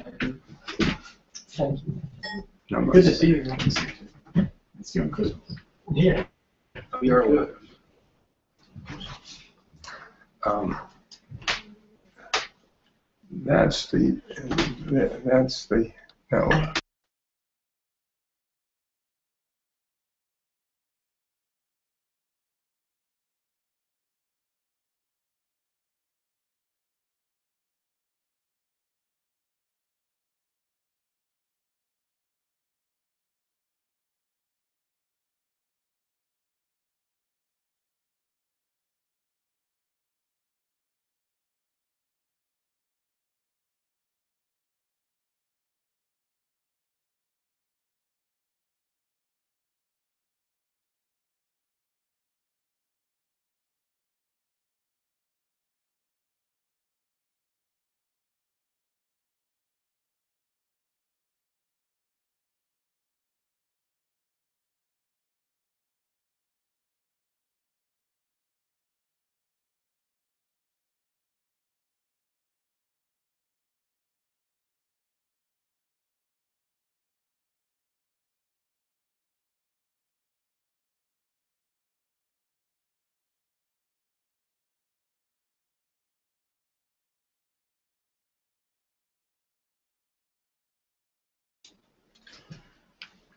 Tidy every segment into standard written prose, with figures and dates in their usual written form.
Thank you. Namaste. Good to see you. It's your Christmas. Yeah. You're alive. That's the no.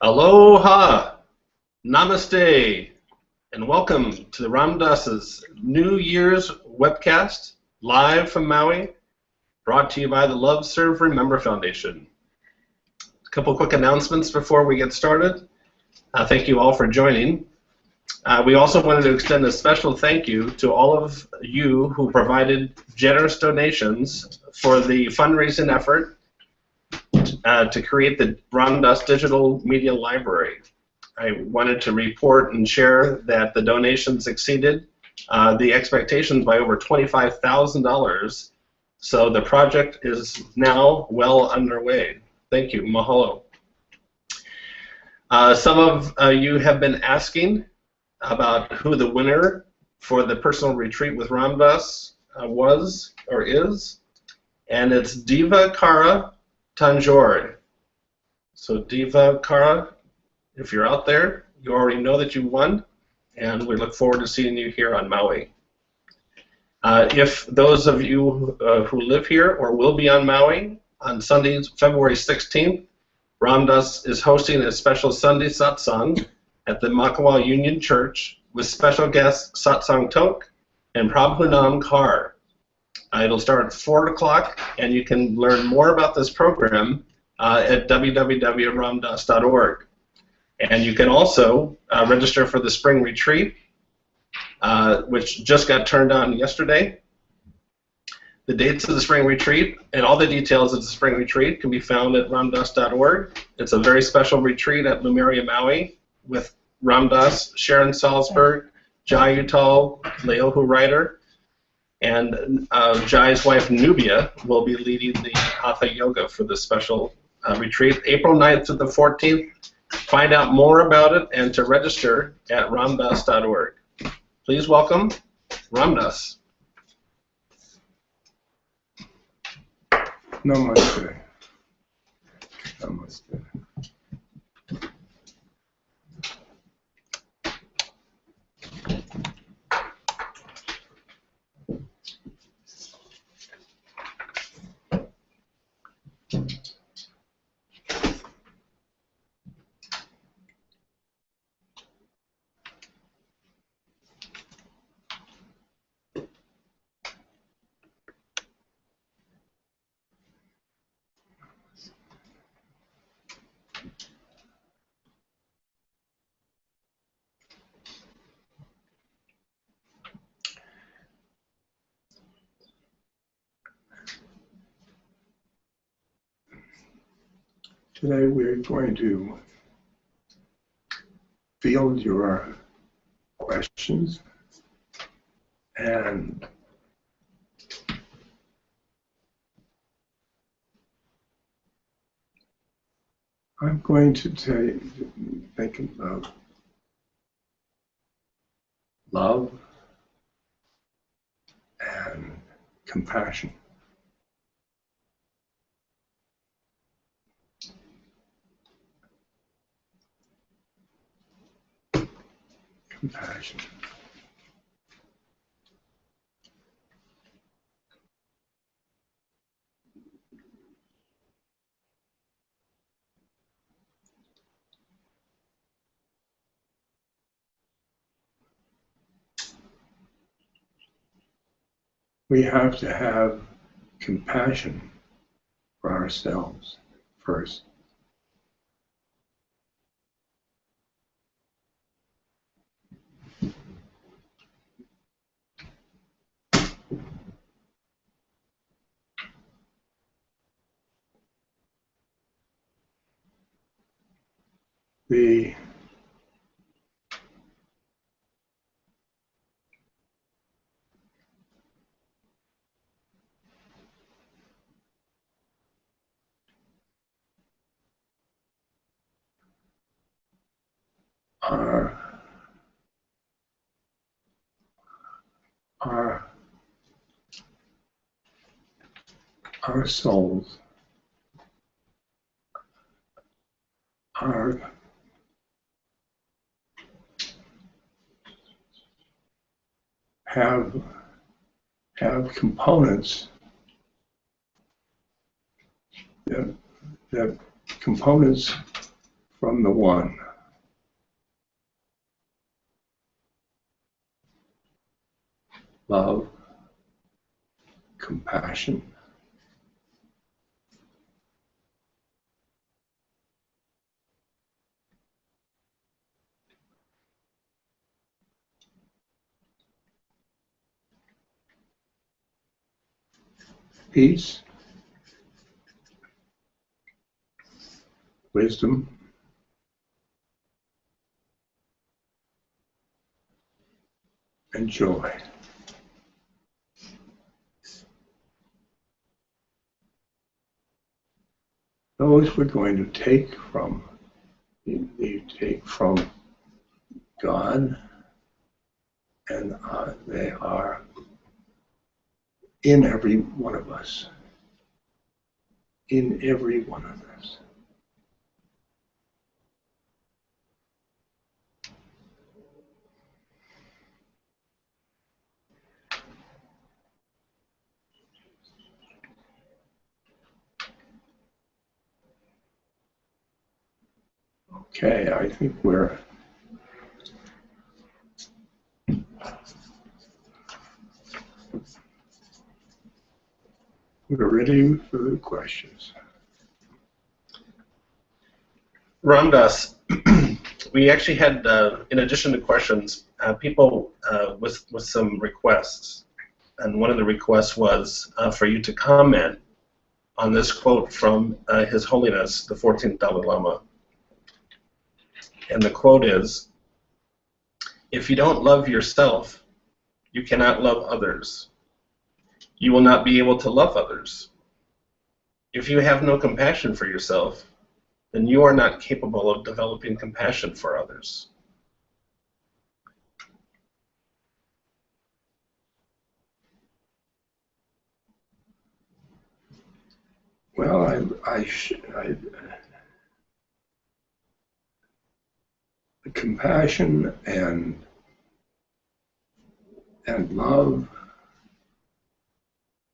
Aloha, namaste, and welcome to the Ram Dass's New Year's webcast, live from Maui, brought to you by the Love, Serve, Remember Foundation. A couple quick announcements before we get started. Thank you all for joining. We also wanted to extend a special thank you to all of you who provided generous donations for the fundraising effort to create the Ram Dass Digital Media Library. I wanted to report and share that the donations exceeded the expectations by over $25,000, so the project is now well underway. Thank you, mahalo. Some of you have been asking about who the winner for the personal retreat with Ram Dass was or is, and it's Diva Kara Tanjore. So Diva Kara, if you're out there, you already know that you won, and we look forward to seeing you here on Maui. If those of you who live here or will be on Maui on Sunday, February 16th, Ram Dass is hosting a special Sunday satsang at the Makawa Union Church with special guests Satsang Tok and Prabhunam Kaur. It'll start at 4 o'clock, and you can learn more about this program at www.ramdass.org. And you can also register for the spring retreat, which just got turned on yesterday. The dates of the spring retreat and all the details of the spring retreat can be found at ramdass.org. It's a very special retreat at Lumeria, Maui, with Ram Dass, Sharon Salzberg, Jai Utal, Leohu Ryder, and Jai's wife Nubia will be leading the Hatha Yoga for this special retreat, April 9th to the 14th. Find out more about it and to register at ramdass.org. Please welcome Ram Dass. Namaste. Namaste. Today we're going to field your questions, and I'm going to think about love and compassion. compassion. We have to have compassion for ourselves first. The our souls are have components that components from the one. Love, compassion, peace, wisdom, and joy. Those we're going to take from. You take from God, and they are in every one of us. In every one of us. Okay, I think we're ready for the questions. Ramdas, we actually had, in addition to questions, people with some requests. And one of the requests was for you to comment on this quote from His Holiness, the 14th Dalai Lama. And the quote is, "If you don't love yourself, you cannot love others. You will not be able to love others. If you have no compassion for yourself, then you are not capable of developing compassion for others." Well, compassion and love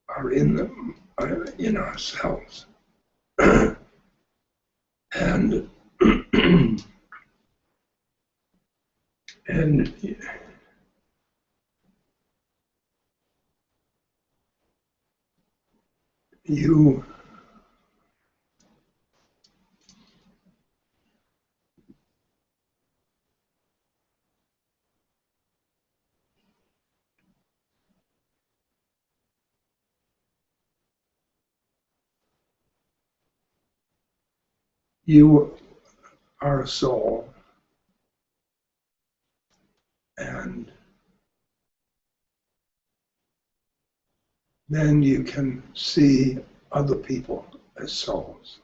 are in ourselves, and you are a soul, and then you can see other people as souls.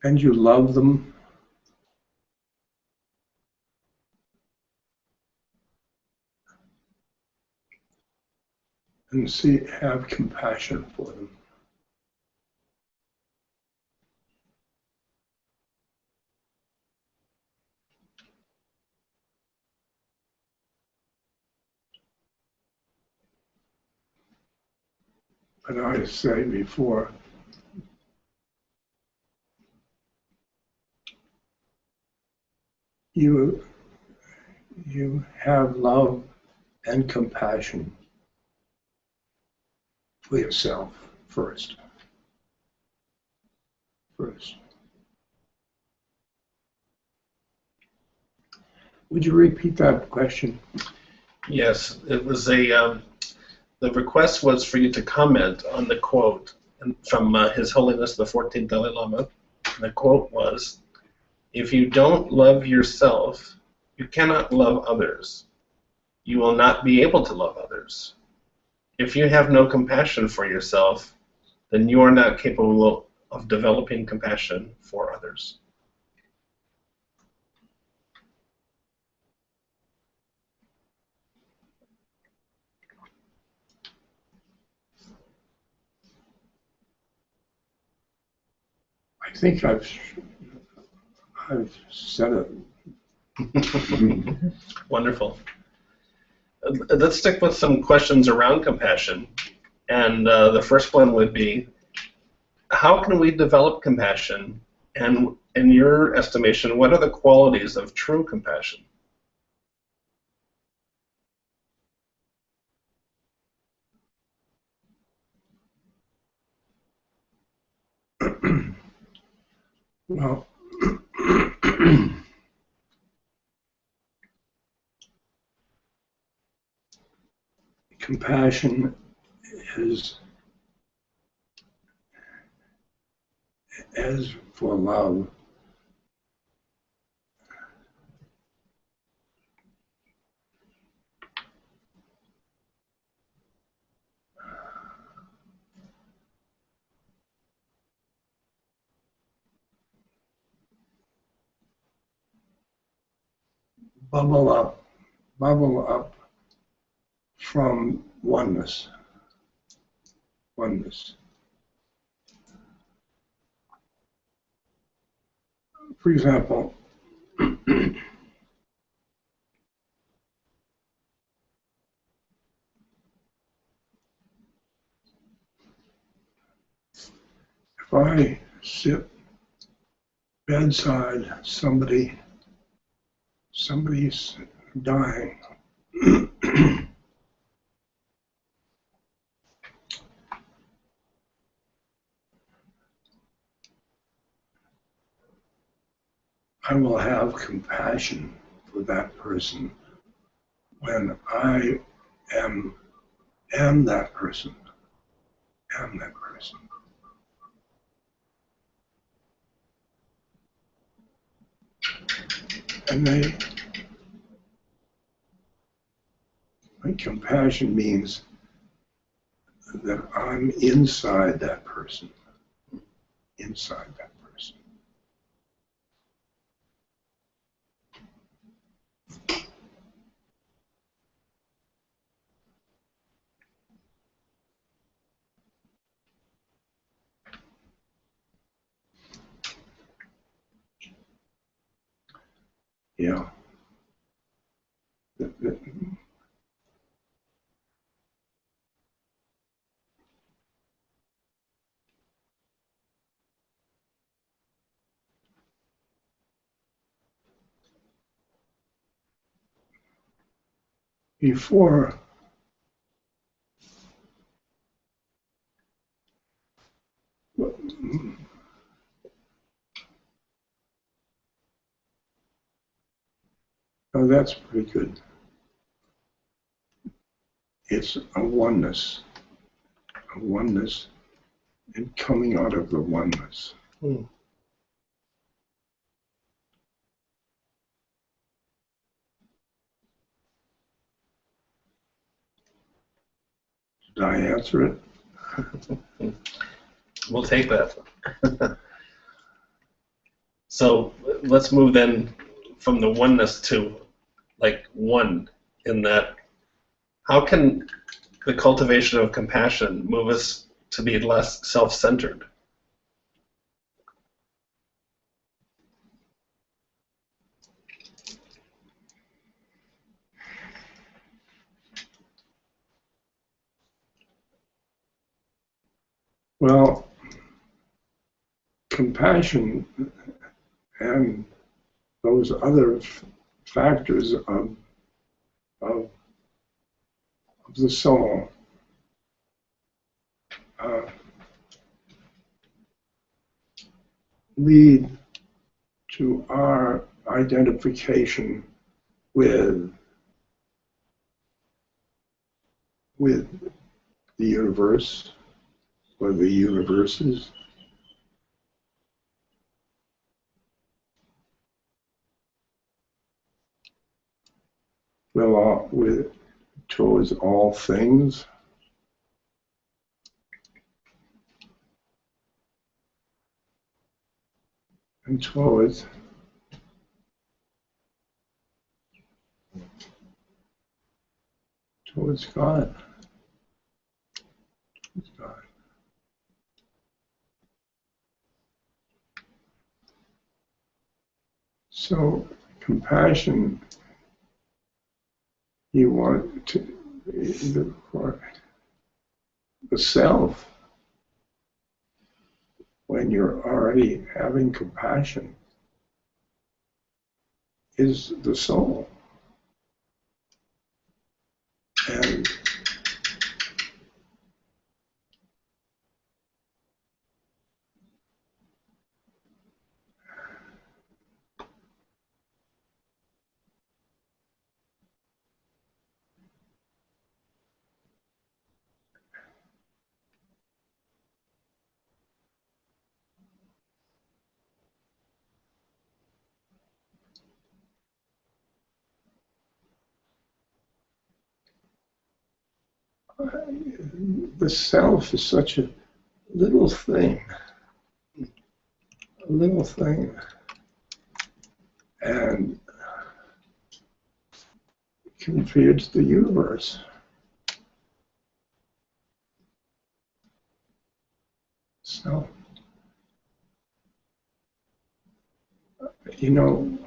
And you love them and see, have compassion for them. But I say before, you have love and compassion for yourself first. Would you repeat that question? Yes, it was a. The request was for you to comment on the quote from His Holiness the 14th Dalai Lama. The quote was, "If you don't love yourself, you cannot love others. You will not be able to love others. If you have no compassion for yourself, then you are not capable of developing compassion for others." I think I've said it. Wonderful. Let's stick with some questions around compassion. And the first one would be, how can we develop compassion? And in your estimation, what are the qualities of true compassion? Well, compassion is, as for love, bubble up from oneness. For example, if I sit bedside somebody's dying, I will have compassion for that person when I am that person. And my compassion means that I'm inside that person. Yeah. Before oh, that's pretty good. It's a oneness and coming out of the oneness. Did I answer it? We'll take that. So let's move then from the oneness to like one, in that how can the cultivation of compassion move us to be less self-centered? Well, compassion and those other factors of the soul lead to our identification with the universe or the universes. Towards all things. And towards God. Towards God. So compassion, you want to, for the self, when you're already having compassion, is the soul. And the self is such a little thing, and compared to the universe. So, you know,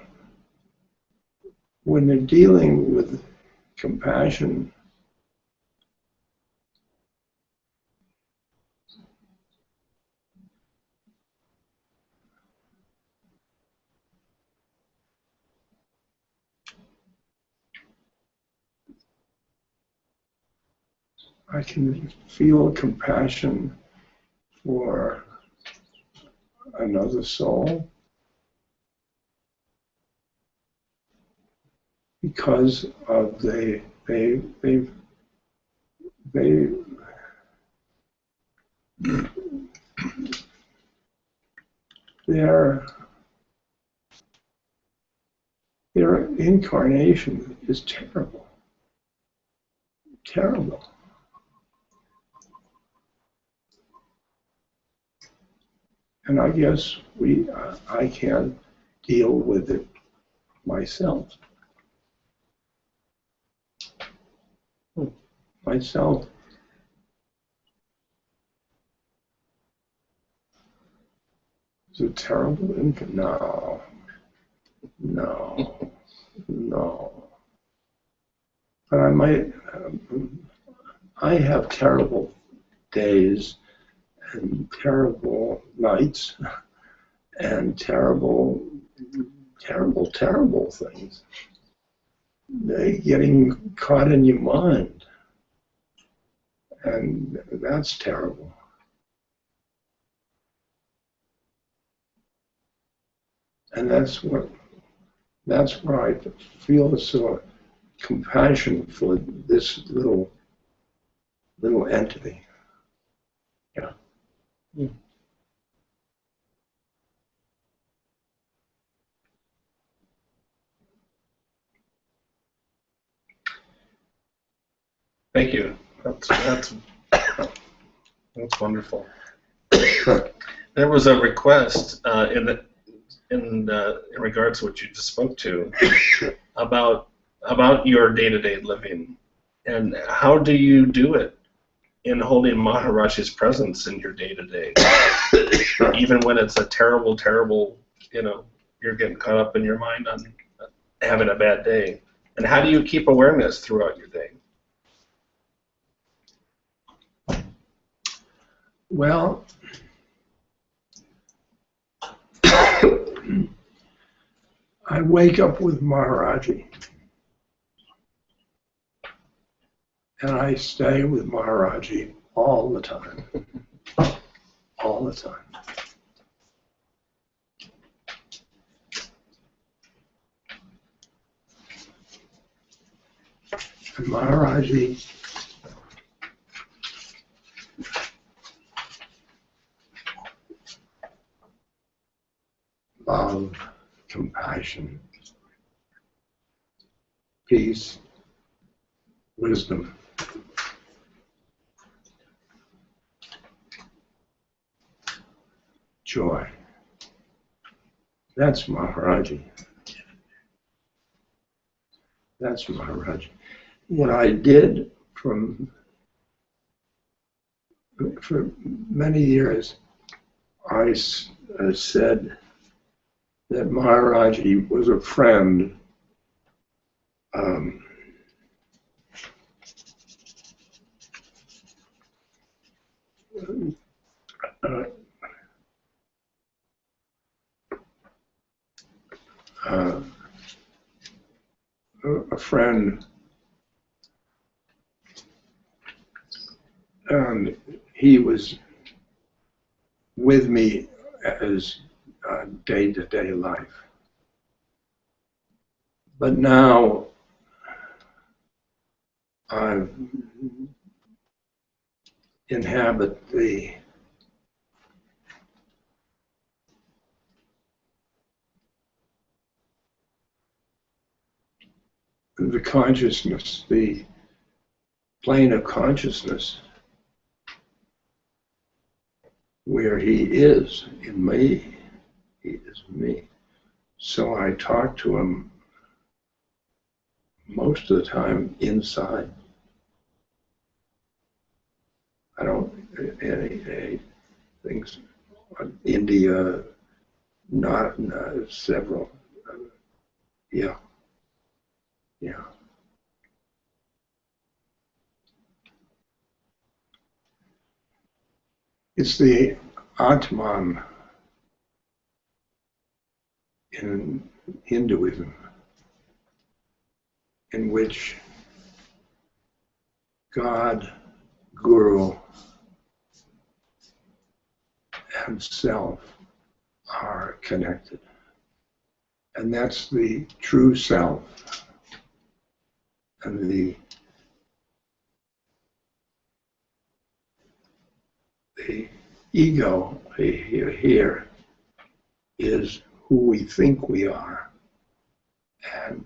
when they're dealing with compassion, I can feel compassion for another soul because of their incarnation is terrible. And I guess I can't deal with it myself. Myself. Is it terrible? No. But I have terrible days and terrible nights and terrible things. They're getting caught in your mind. And that's terrible. And that's where I feel so compassion for this little entity. Yeah. Thank you. That's wonderful. There was a request in regards to what you just spoke to about your day-to-day living, And how do you do it in holding Maharaj-ji's presence in your day-to-day? Even when it's a terrible, terrible, you're getting caught up in your mind on having a bad day. And how do you keep awareness throughout your day? Well, I wake up with Maharaj-ji, and I stay with Maharaj-ji all the time, all the time. And Maharaj-ji love, compassion, peace, wisdom. Joy. That's Maharaj-ji. That's Maharaj-ji. What I did for many years, I said that Maharaj-ji was a friend a friend, and he was with me as day-to-day life. But now I inhabit the consciousness, the plane of consciousness where he is in me. He is me. So I talk to him most of the time inside. I don't, any things, India, not several, yeah. It's the Atman in Hinduism, in which God, Guru, and self are connected. And that's the true self. And the ego here is who we think we are. And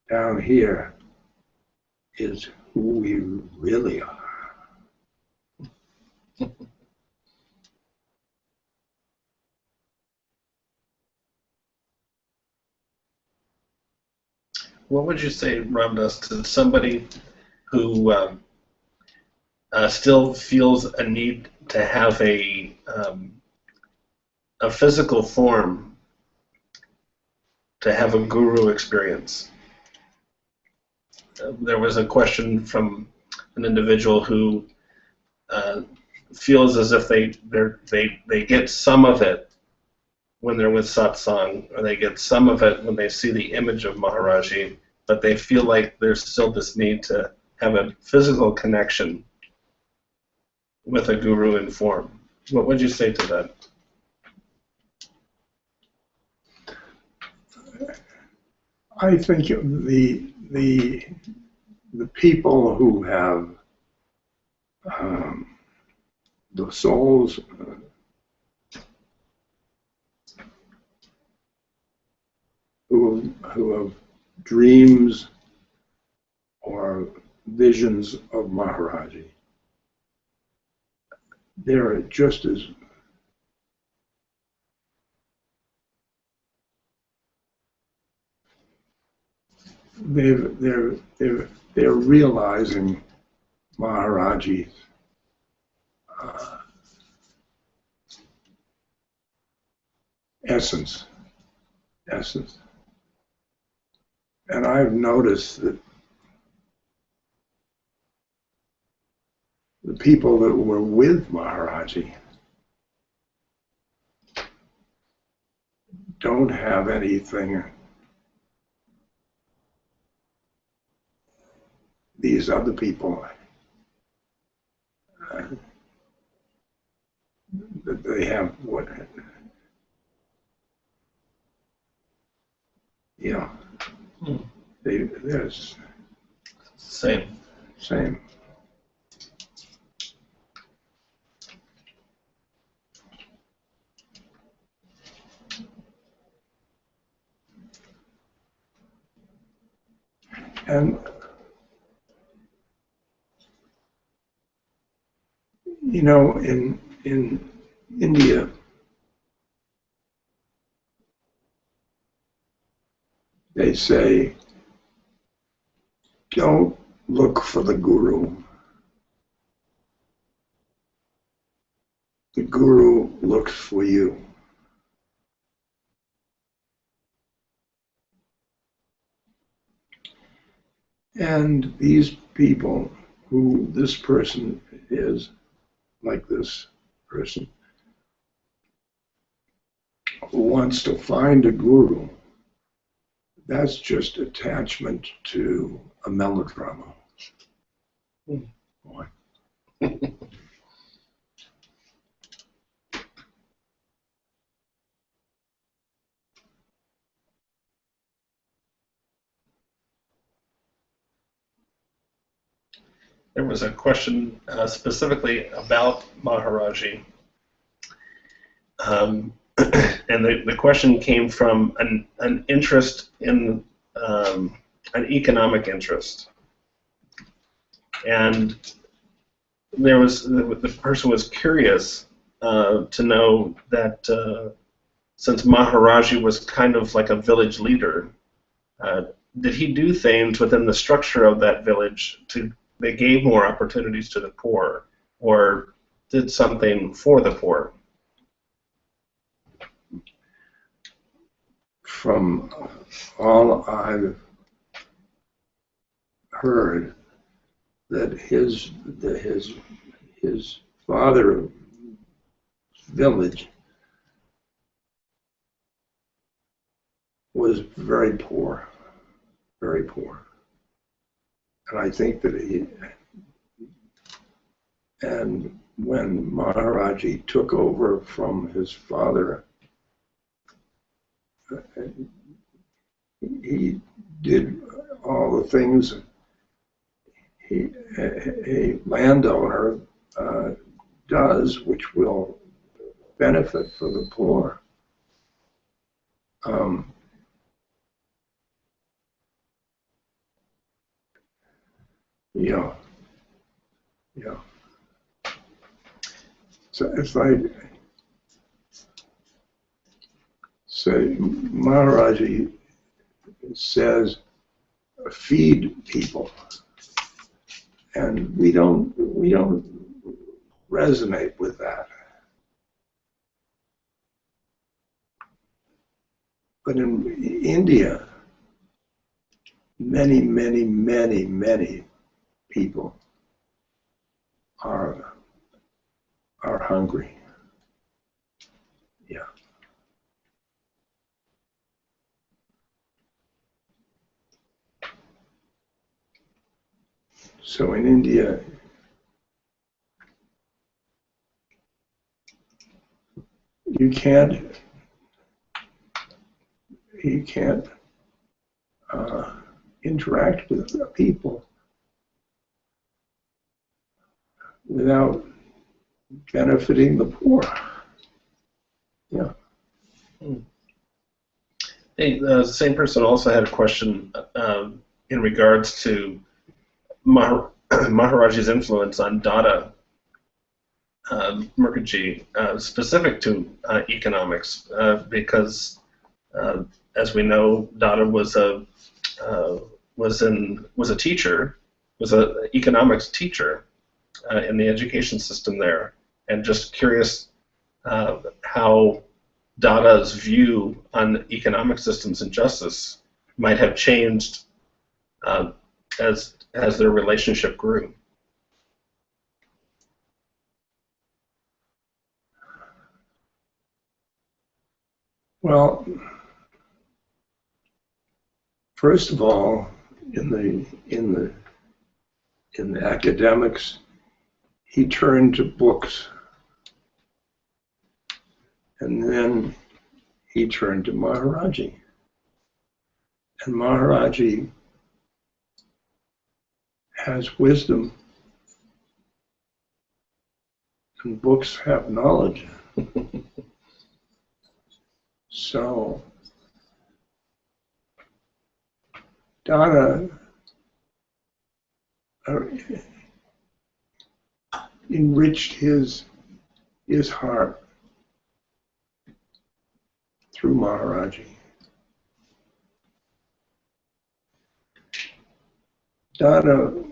down here is who we really are. What would you say, Ramdas, to somebody who still feels a need to have a physical form, to have a guru experience? There was a question from an individual who feels as if they get some of it when they're with satsang, or they get some of it when they see the image of Maharaj-ji, but they feel like there's still this need to have a physical connection with a guru in form. What would you say to that? I think the people who have the souls who have dreams or visions of Maharaj-ji, they're just as they've they're realizing Maharaj-ji's essence. And I've noticed that the people that were with Maharaj-ji don't have anything these other people that they have. What, you know, they're Same. same. And you know, in India, they say, don't look for the guru. The guru looks for you. And these people, who this person is, like this person, who wants to find a guru, that's just attachment to a melodrama. Boy. There was a question specifically about Maharaj-ji. And the question came from an interest in an economic interest. And there was the person was curious to know that since Maharaj-ji was kind of like a village leader, did he do things within the structure of that village that gave more opportunities to the poor, or did something for the poor? From all I've heard, that his father's village was very poor, very poor. And I think that and when Maharaj-ji took over from his father, he did all the things a landowner does, which will benefit for the poor. Yeah. So if I say, Maharaj-ji says, feed people, and we don't resonate with that. But in India, many people are hungry. Yeah. So in India, you can't interact with people without benefiting the poor. Yeah. Hey, the same person also had a question in regards to Maharaj's influence on Dada, Mukherjee, specific to economics, because as we know, Dada was a teacher was an economics teacher in the education system there, and just curious how Dada's view on economic systems and justice might have changed as their relationship grew. Well, first of all, in the academics, he turned to books, and then he turned to Maharaj-ji. And Maharaj-ji has wisdom, and books have knowledge. So Dada enriched his heart through Maharaj-ji. Dada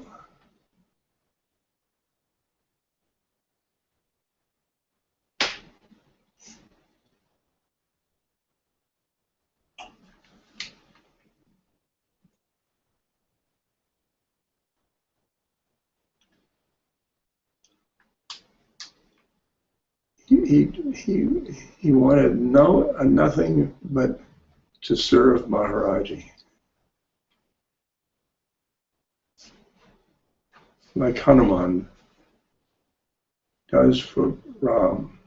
he wanted nothing but to serve Maharaj-ji. Like Hanuman does for Ram.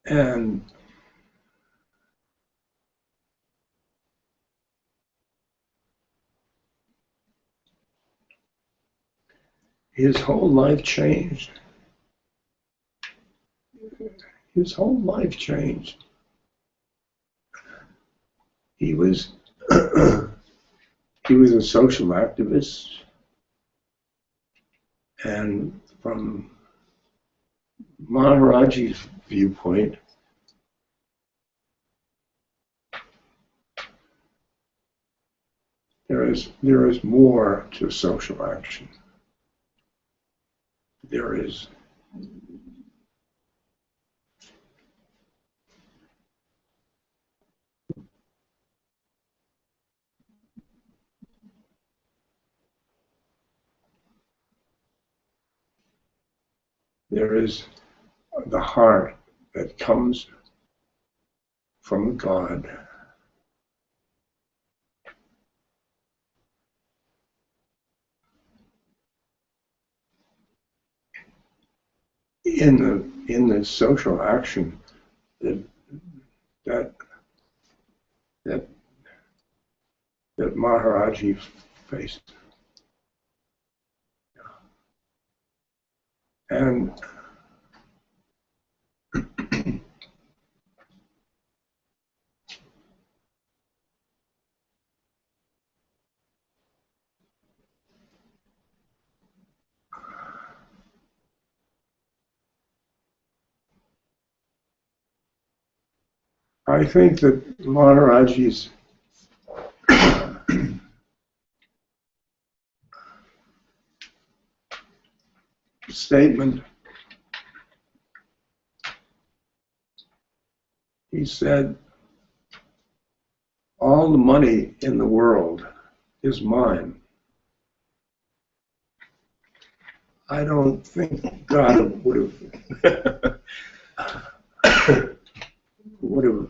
And his whole life changed. His whole life changed. He was he was a social activist, and from Maharaj-ji's viewpoint, there is more to social action. There is the heart that comes from God. In the social action that Maharaj-ji faced. And I think that Maharaj-ji's statement, he said, all the money in the world is mine. I don't think God would have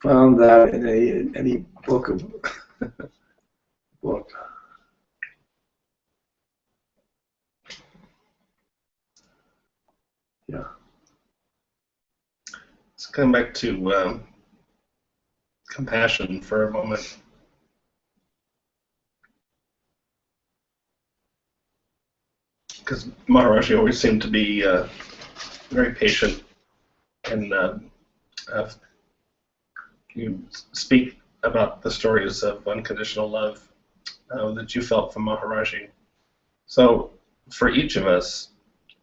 found that in any book. Yeah. Let's come back to compassion for a moment. Because Maharaj-ji always seemed to be very patient, and you speak about the stories of unconditional love that you felt from Maharaj-ji. So, for each of us,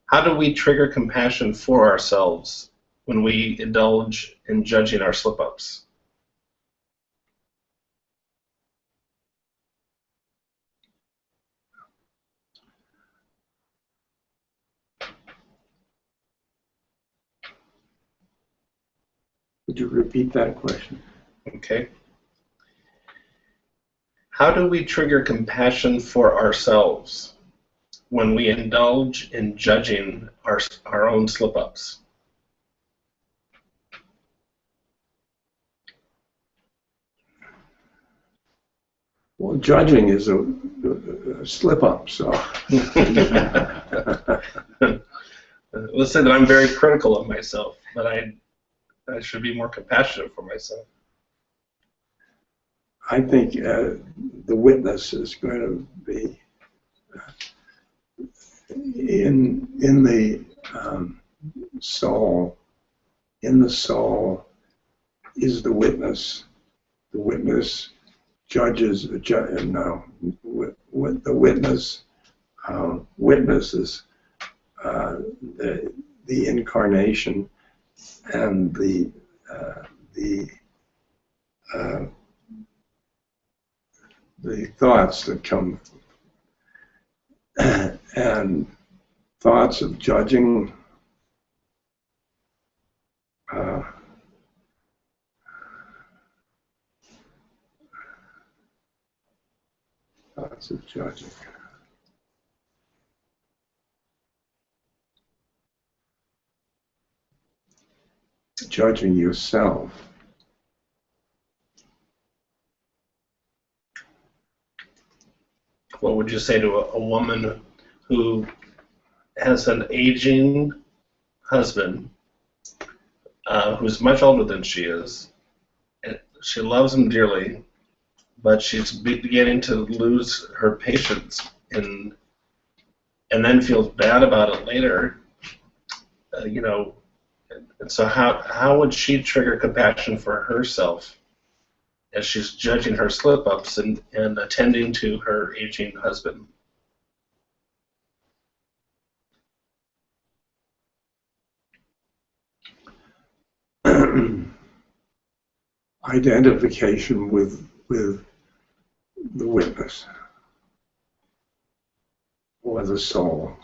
how do we trigger compassion for ourselves when we indulge in judging our slip-ups? Would you repeat that question? Okay. How do we trigger compassion for ourselves when we indulge in judging our own slip-ups? Well, judging is a slip-up, so. Let's say that I'm very critical of myself, but I should be more compassionate for myself. I think the witness is going to be in the soul. In the soul is the witness. The witness judges. No, the witness witnesses the incarnation and the thoughts that come, and thoughts of judging, thoughts of judging. Judging yourself. What would you say to a woman who has an aging husband who's much older than she is, and she loves him dearly, but she's beginning to lose her patience and then feels bad about it later, and so how would she trigger compassion for herself as she's judging her slip-ups and attending to her aging husband? Identification with the witness or the soul.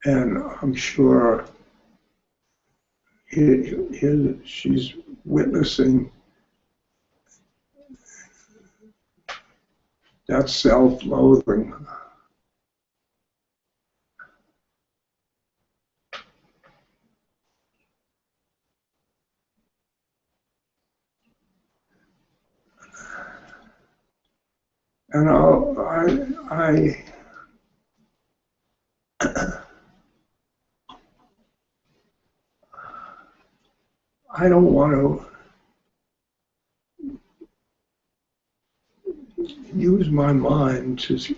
And I'm sure she's witnessing that self-loathing. And I don't want to use my mind to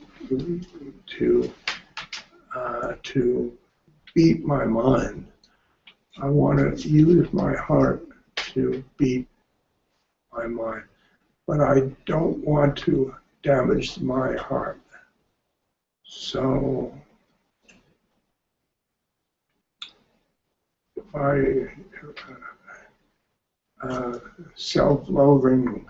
beat my mind. I want to use my heart to beat my mind, but I don't want to damage my heart. So if I self-loathing,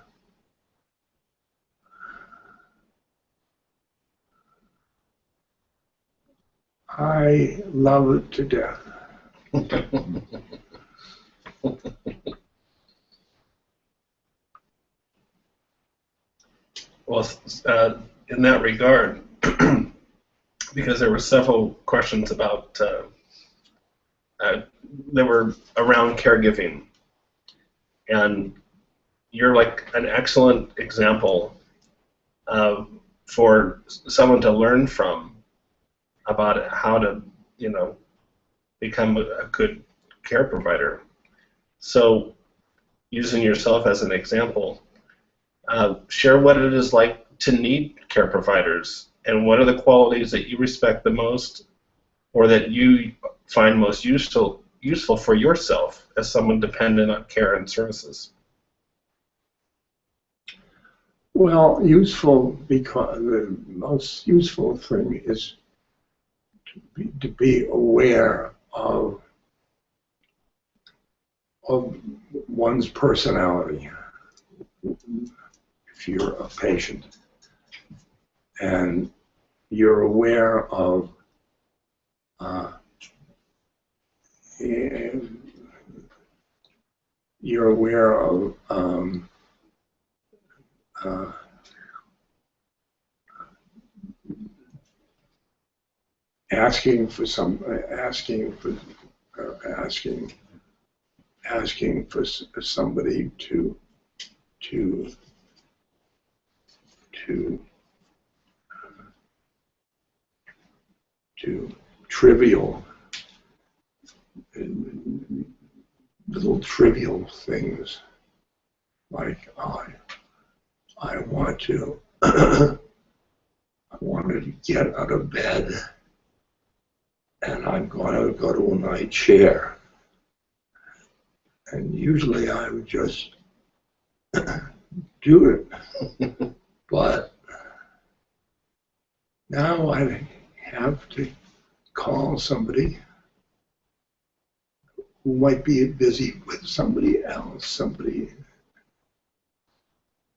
I love it to death. Well, in that regard, because there were several questions about that were around caregiving, and you're like an excellent example for someone to learn from about how to, become a good care provider. So, using yourself as an example, share what it is like to need care providers, and what are the qualities that you respect the most, or that you find most useful useful for yourself as someone dependent on care and services? Well, useful because the most useful thing is to be aware of one's personality. If you're a patient and you're aware of asking for somebody to trivial, little trivial things like I want to I wanted to get out of bed and I'm going to go to my chair. And usually I would just do it. But now I have to call somebody who might be busy with somebody else,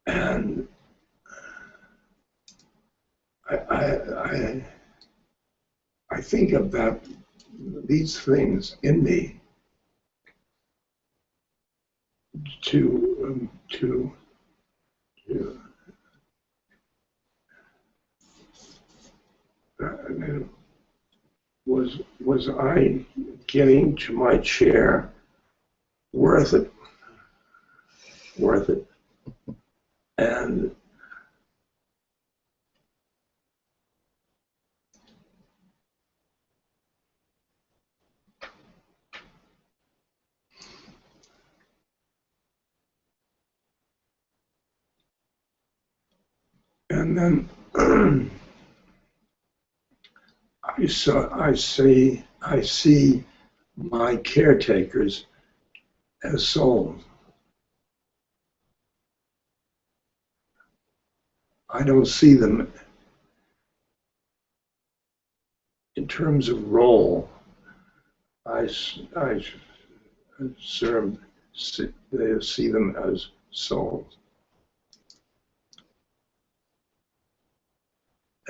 and I think about these things in me to was I getting to my chair worth it? And then I see my caretakers as souls. I don't see them in terms of role. I see them as souls.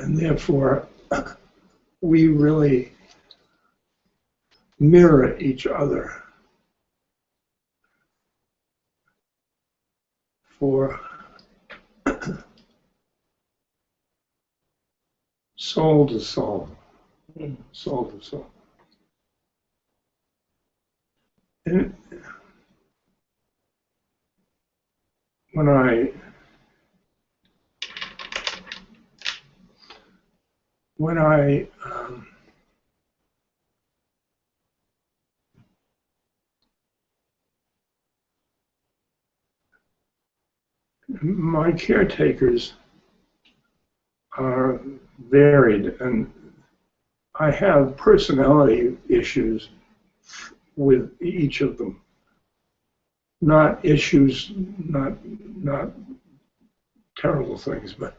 And therefore, we really mirror each other for soul to soul, soul to soul. And when my caretakers are varied, and I have personality issues with each of them. Not issues, not terrible things, but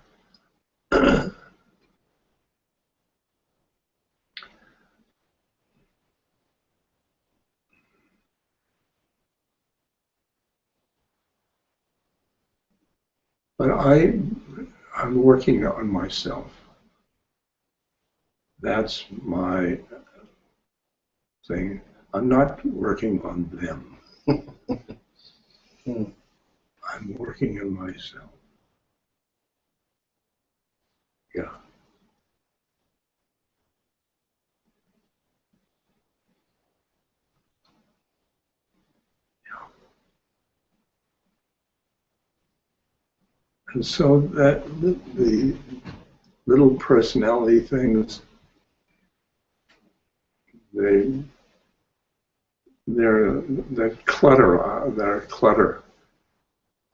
I'm working on myself. That's my thing. I'm not working on them. I'm working on myself. Yeah. And so that the little personality things, they're that clutter,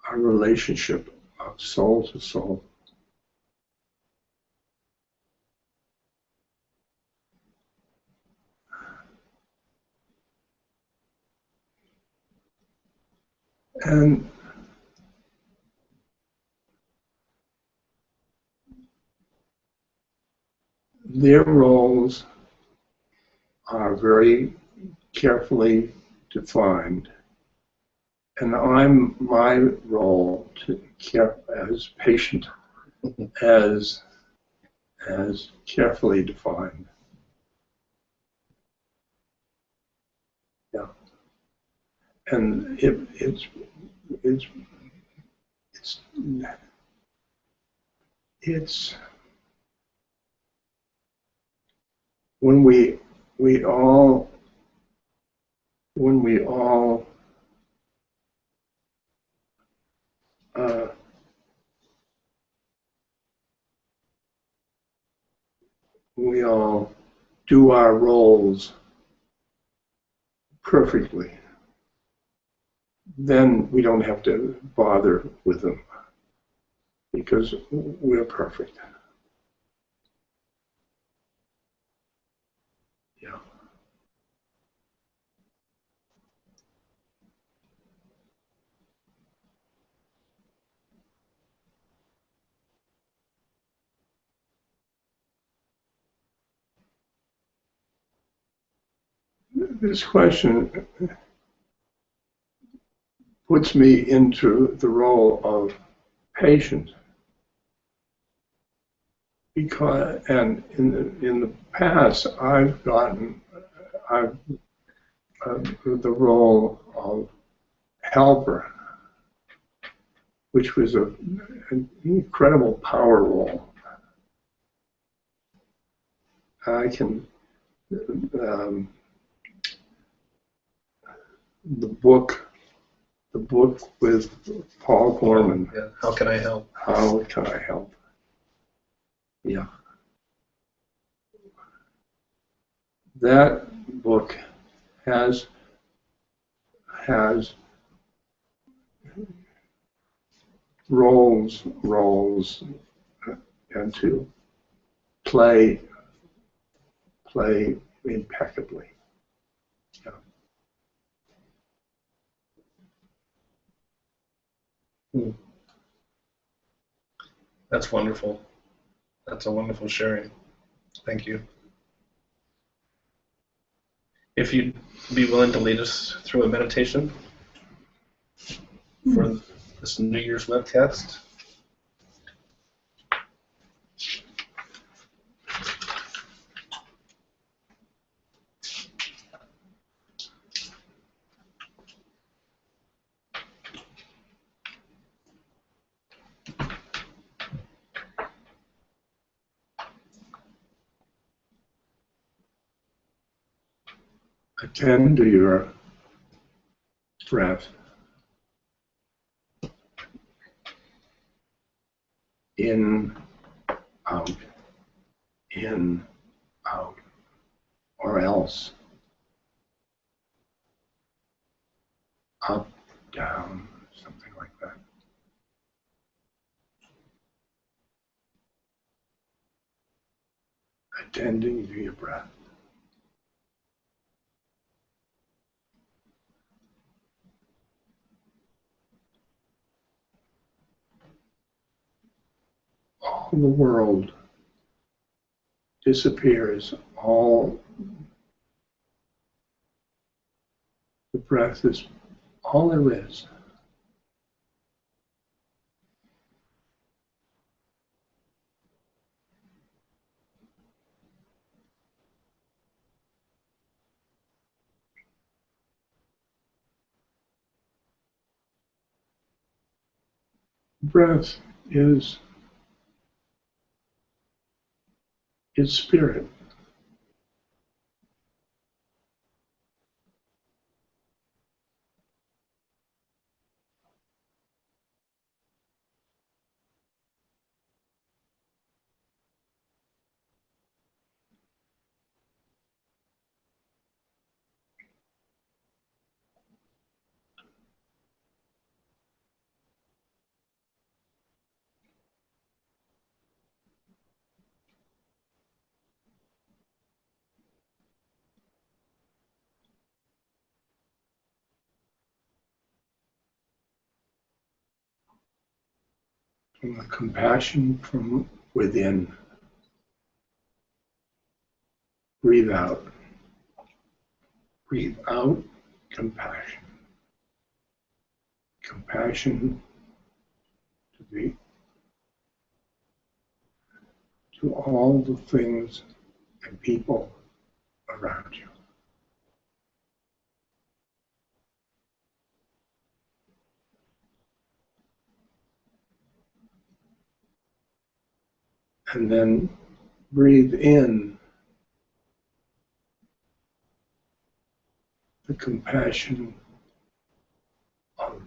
our relationship of soul to soul. And their roles are very carefully defined. And my role to care as patient as carefully defined. Yeah. And it's when we all uh, we all do our roles perfectly, then we don't have to bother with them because we're perfect. Yeah. This question puts me into the role of patient because, and in the past, I've gotten the role of helper, which was an incredible power role. I can the book with Paul Gorman. Yeah. How can I help? How can I help? Yeah. That book has roles and to play impeccably. Yeah. That's wonderful. That's a wonderful sharing. Thank you. If you'd be willing to lead us through a meditation for this New Year's webcast. Attend to your breath. In, out, in, out, or else up, down, something like that. Attending to your breath. All the world disappears. All the breath is all there is. Breath is spirit. And the compassion from within. Breathe out. Breathe out compassion. Compassion to all the things and people around you. And then breathe in the compassion of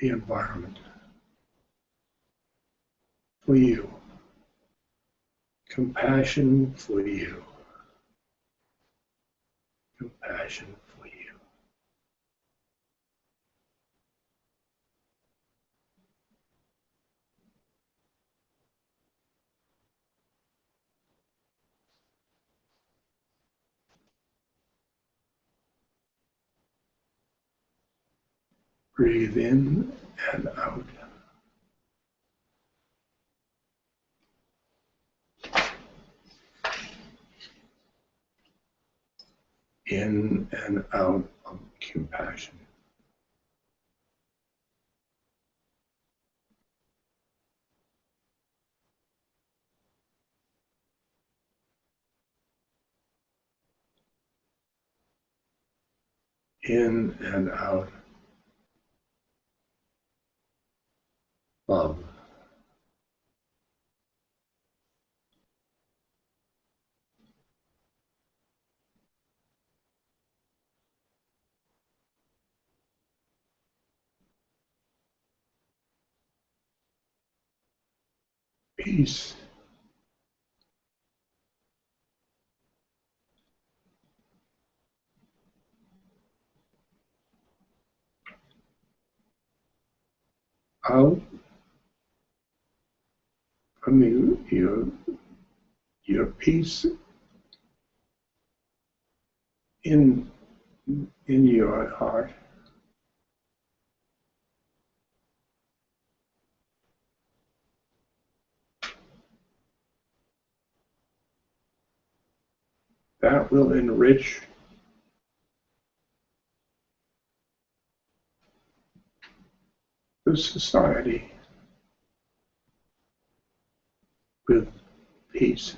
the environment for you. Compassion for you. Compassion for you. Breathe in and out. In and out of compassion. In and out of. Peace. Out from your peace in your heart. That will enrich the society with peace.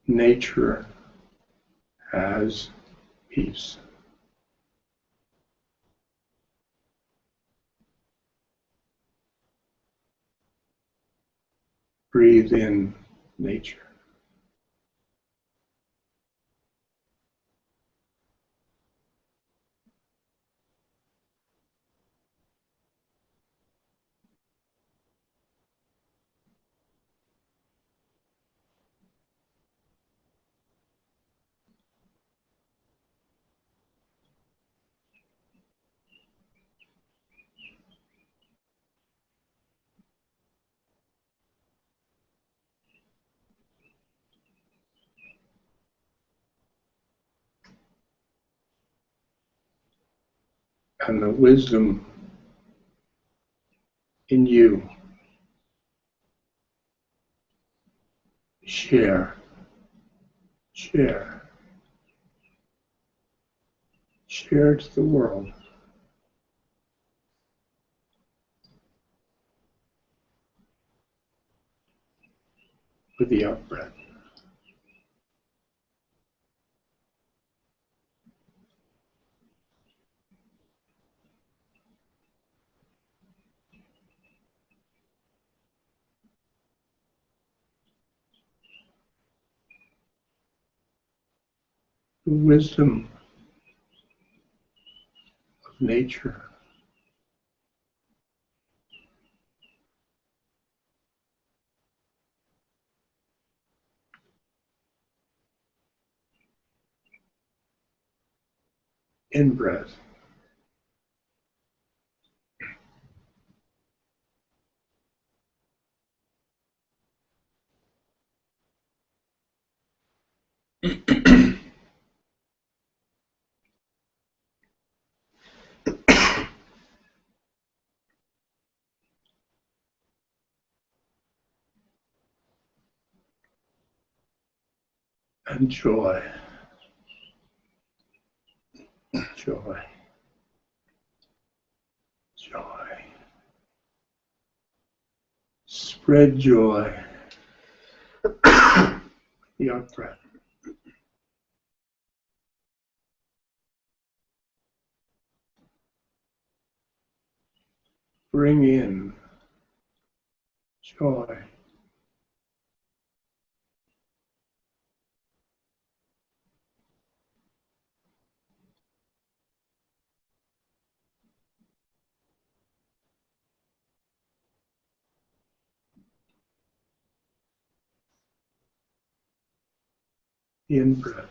Nature has peace. Breathe in nature. And the wisdom in you. Share. Share. Share to the world. With the out-breath. the wisdom of nature. In-breath. And joy. Joy. Joy. Spread joy. The out breath. Bring in joy. The in-breath.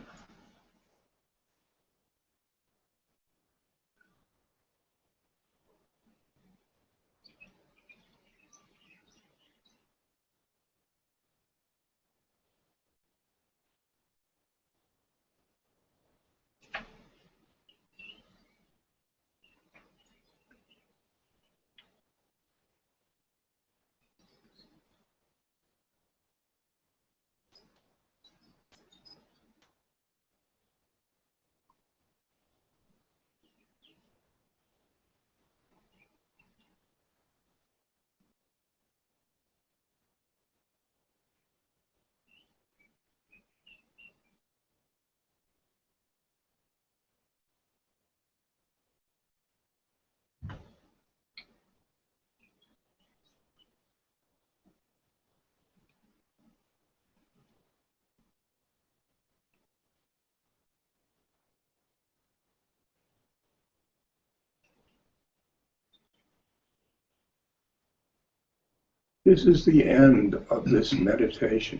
This is the end of this meditation.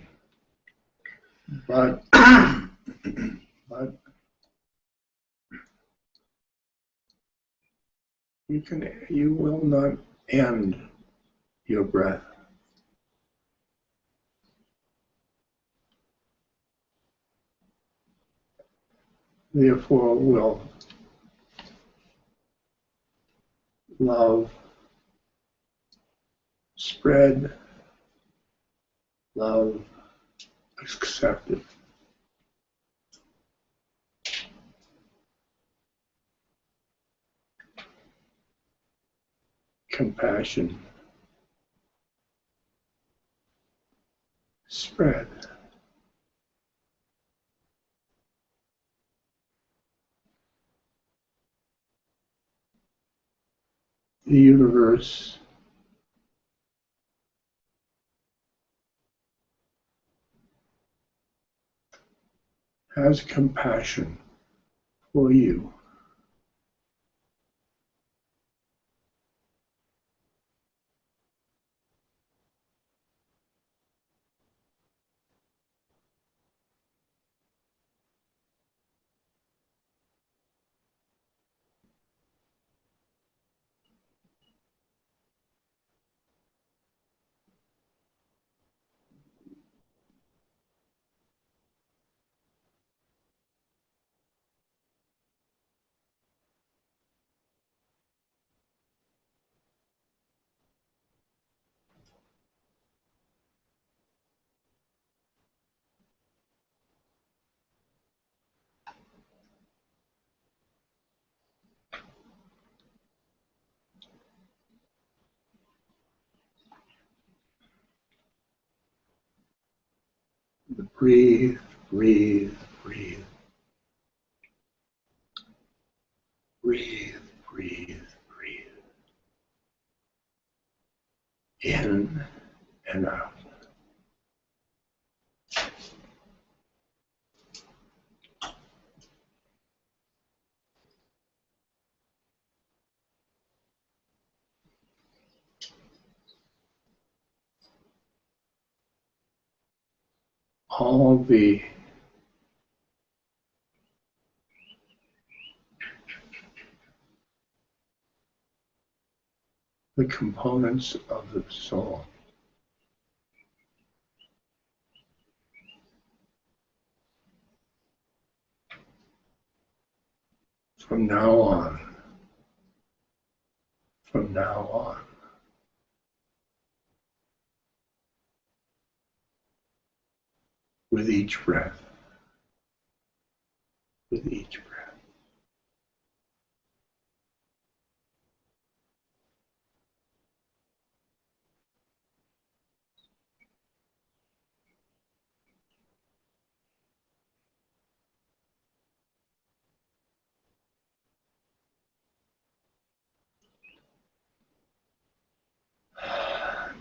But you will not end your breath. Therefore, will love spread, love accepted. Compassion spread. The universe has compassion for you. Breathe, breathe, breathe. Breathe, breathe, breathe. In and out. all the components of the soul. From now on, with each breath, with each breath.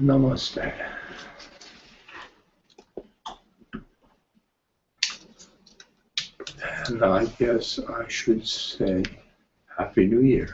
Namaste. And I guess I should say Happy New Year.